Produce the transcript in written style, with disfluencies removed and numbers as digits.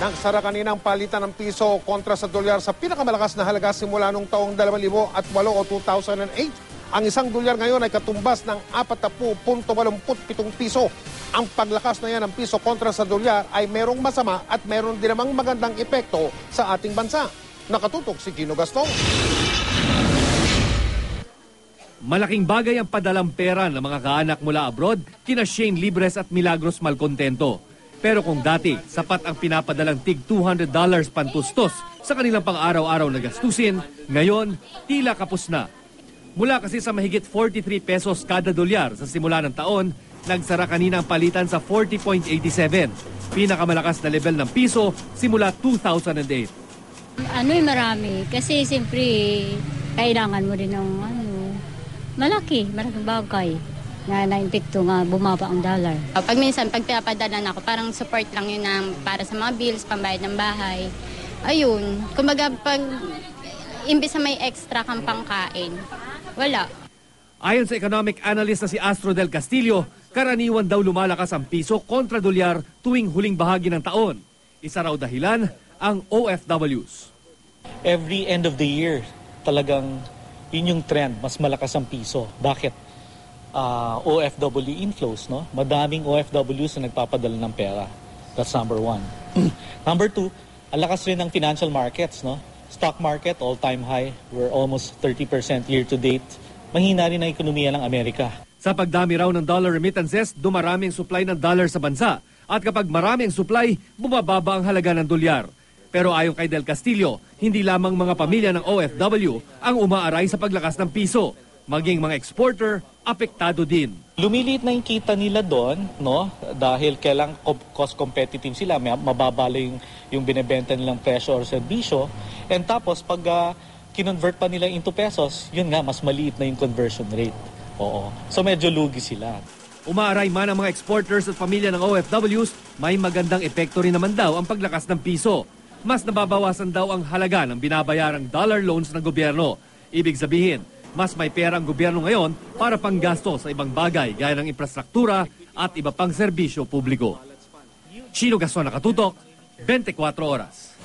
Nagsara kanina ang palitan ng piso kontra sa dolyar sa pinakamalakas na halaga simula noong taong 2008 o 2008. Ang isang dolyar ngayon ay katumbas ng 40.87 piso. Ang paglakas na yan ng piso kontra sa dolyar ay merong masama at meron din namang magandang epekto sa ating bansa. Nakatutok si Gino Gastong. Malaking bagay ang padalang pera ng mga kaanak mula abroad kina Shane Libres at Milagros Malcontento. Pero kung dati, sapat ang pinapadalang tig $200 pantustos sa kanilang pang-araw-araw na gastusin, ngayon, tila kapos na. Mula kasi sa mahigit 43 pesos kada dolyar sa simula ng taon, nagsara kanina ang palitan sa 40.87, pinakamalakas na level ng piso simula 2008. Marami. Kasi siyempre, kailangan mo rin ng malaking bagay na naimpeto nga bumaba ang dollar. Pag minsan, pag pinapadala na ako, parang support lang yun para sa mga bills, pambayad ng bahay. Ayun, kumbaga pag imbis na may extra kang pangkain, wala. Ayon sa economic analyst na si Astro Del Castillo, karaniwan daw lumalakas ang piso kontra dolyar tuwing huling bahagi ng taon. Isa raw dahilan ang OFWs. Every end of the year, talagang yun yung trend, mas malakas ang piso. Bakit? OFW inflows, no? Madaming OFWs na nagpapadala ng pera. That's number one. Number two, ang lakas rin ng financial markets, no? Stock market, all-time high. We're almost 30% year-to-date. Mahina rin ang ekonomiya ng Amerika. Sa pagdami raw ng dollar remittances, dumarami ang supply ng dollar sa bansa. At kapag marami ang supply, bumababa ang halaga ng dolyar. Pero ayon kay Del Castillo, hindi lamang mga pamilya ng OFW ang umaaray sa paglakas ng piso. Maging mga exporter, apektado din. Lumiliit na yung kita nila doon, no? Dahil kailang cost competitive sila, mababa yung binebenta nilang presyo or serbisyo. And tapos pag kinonvert pa nila into pesos, yun nga, mas maliit na yung conversion rate. Oo. So medyo lugi sila. Umaaray man ang mga exporters at pamilya ng OFWs, may magandang epekto rin naman daw ang paglakas ng piso. Mas nababawasan daw ang halaga ng binabayarang dollar loans ng gobyerno. Ibig sabihin, mas may pera ang gobyerno ngayon para panggasto sa ibang bagay gaya ng infrastruktura at iba pang serbisyo publiko. Chino Gaston, Nakatutok, 24 Oras.